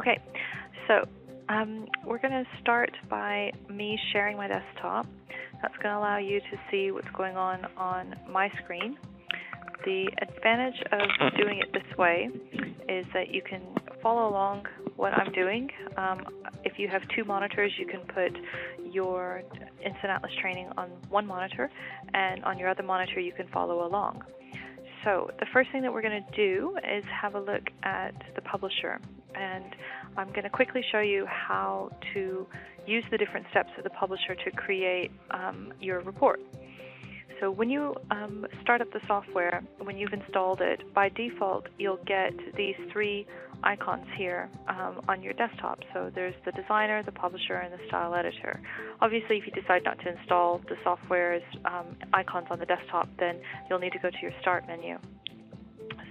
Okay, so we're going to start by me sharing my desktop. That's going to allow you to see what's going on my screen. The advantage of doing it this way is that you can follow along what I'm doing. If you have two monitors, you can put your Instant Atlas training on one monitor, and on your other monitor you can follow along. So the first thing that we're going to do is have a look at the publisher, and I'm going to quickly show you how to use the different steps of the publisher to create your report. So when you start up the software, when you've installed it, by default you'll get these three icons here on your desktop. So there's the designer, the publisher, and the style editor. Obviously, if you decide not to install the software's icons on the desktop, then you'll need to go to your start menu.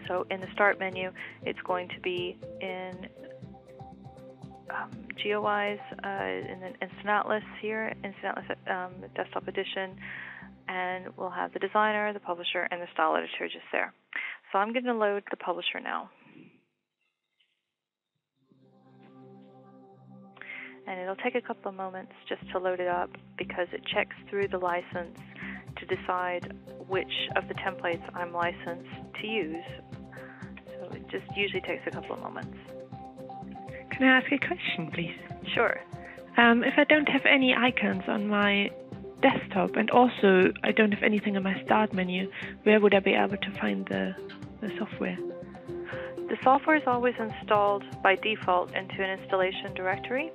So in the start menu, it's going to be in GUIs, in the Instant Atlas here, Instant Atlas Desktop Edition, and we'll have the designer, the publisher, and the style editor just there. So I'm going to load the publisher now. And it'll take a couple of moments just to load it up because it checks through the license to decide which of the templates I'm licensed to use. So it just usually takes a couple of moments. Can I ask a question, please? Sure. If I don't have any icons on my desktop, and also I don't have anything on my start menu, where would I be able to find the software? The software is always installed by default into an installation directory.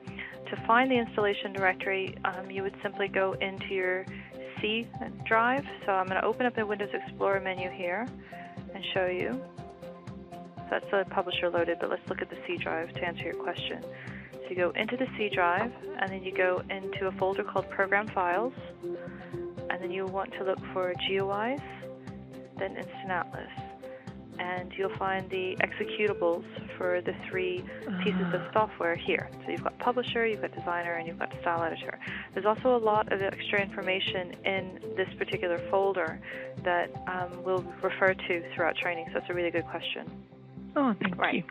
To find the installation directory, you would simply go into your C drive. So I'm going to open up the Windows Explorer menu here and show you. So that's the publisher loaded, but let's look at the C drive to answer your question. So you go into the C drive, and then you go into a folder called Program Files, and then you want to look for GUIs, then Instant Atlas. And you'll find the executables for the three pieces of software here. So you've got publisher, you've got designer, and you've got style editor. There's also a lot of extra information in this particular folder that we'll refer to throughout training, so it's a really good question. Oh, thank you.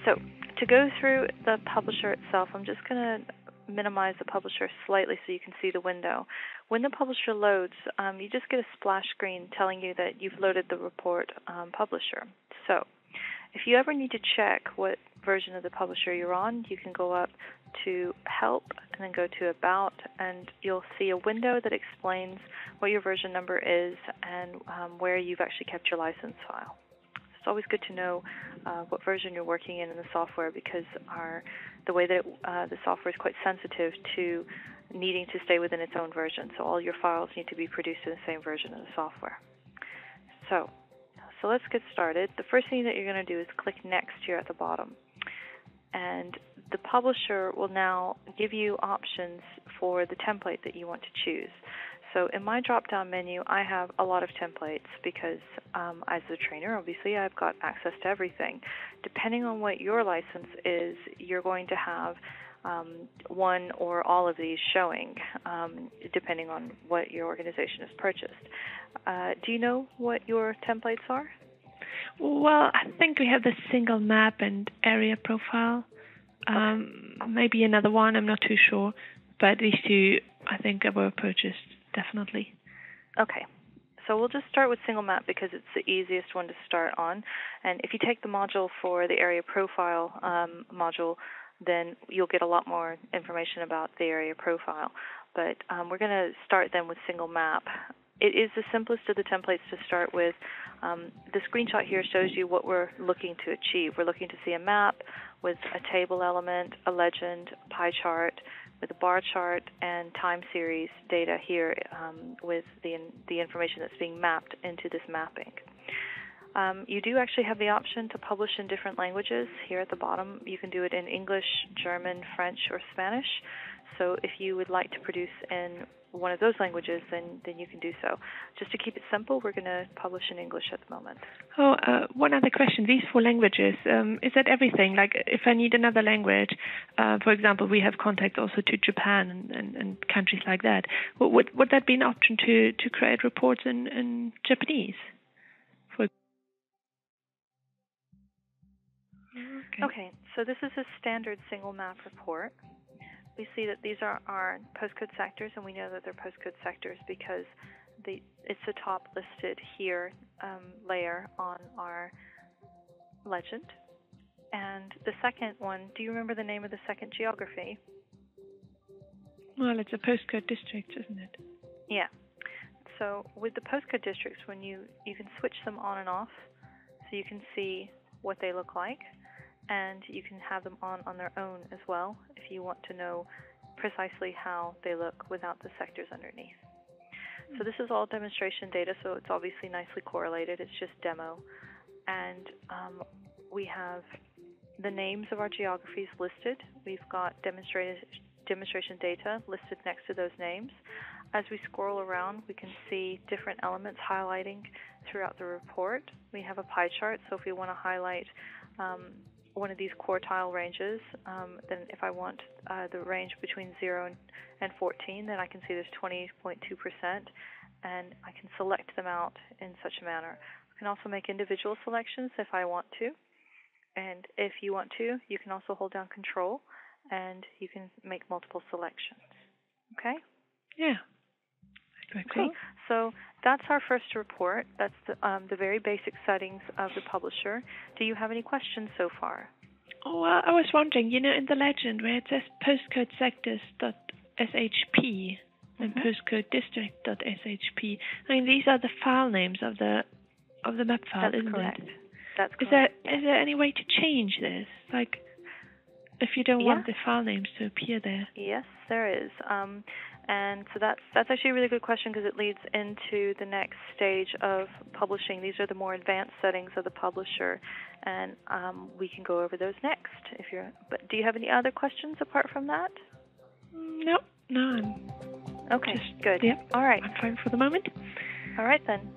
So to go through the publisher itself, I'm just going to minimize the publisher slightly so you can see the window. When the publisher loads, you just get a splash screen telling you that you've loaded the report publisher. So if you ever need to check what version of the publisher you're on, you can go up to Help and then go to About, and you'll see a window that explains what your version number is and where you've actually kept your license file. It's always good to know what version you're working in the software, because the way that the software is quite sensitive to needing to stay within its own version. So all your files need to be produced in the same version of the software. So let's get started. The first thing that you're going to do is click Next here at the bottom. And the publisher will now give you options for the template that you want to choose. So in my drop-down menu, I have a lot of templates because as a trainer, obviously, I've got access to everything. Depending on what your license is, you're going to have one or all of these showing, depending on what your organization has purchased. Do you know what your templates are? Well, I think we have the single map and area profile. Maybe another one, I'm not too sure. But these two, I think, were purchased, definitely. Okay. So we'll just start with single map because it's the easiest one to start on. And if you take the module for the area profile module, then you'll get a lot more information about the area profile. But we're going to start then with single map. It is the simplest of the templates to start with. The screenshot here shows you what we're looking to achieve. We're looking to see a map with a table element, a legend, a pie chart, with a bar chart, and time series data here with the information that's being mapped into this mapping. You do actually have the option to publish in different languages. Here at the bottom, you can do it in English, German, French, or Spanish. So if you would like to produce in one of those languages, then you can do so. Just to keep it simple, we're going to publish in English at the moment. Oh, one other question. These 4 languages, is that everything? Like if I need another language, for example, we have contact also to Japan and countries like that. Would that be an option to create reports in Japanese? Okay, So this is a standard single map report. We see that these are our postcode sectors, and we know that they're postcode sectors because it's the top listed here layer on our legend. And the second one, do you remember the name of the second geography? Well, it's a postcode district, isn't it? Yeah. So with the postcode districts, when you can switch them on and off, so you can see what they look like, and you can have them on their own as well if you want to know precisely how they look without the sectors underneath. So this is all demonstration data, so it's obviously nicely correlated. It's just demo. And we have the names of our geographies listed. We've got demonstration data listed next to those names. As we scroll around, we can see different elements highlighting throughout the report. We have a pie chart, so if we want to highlight one of these quartile ranges, then if I want the range between 0 and 14, then I can see there's 20.2%, and I can select them out in such a manner. I can also make individual selections if I want to, and if you want to, you can also hold down Control, and you can make multiple selections. Okay? Yeah. Okay, so that's our first report. That's the very basic settings of the publisher. Do you have any questions so far? Oh, well, I was wondering, in the legend where it says postcode sectors.shp and postcode district.shp, I mean, these are the file names of the map file, isn't correct. it? That's correct. Is there any way to change this? Like, if you don't want the file names to appear there? Yes, there is. And so that's actually a really good question because it leads into the next stage of publishing. These are the more advanced settings of the publisher, and we can go over those next. But do you have any other questions apart from that? No. Okay, good. Yeah, all right. I'm fine for the moment. All right then.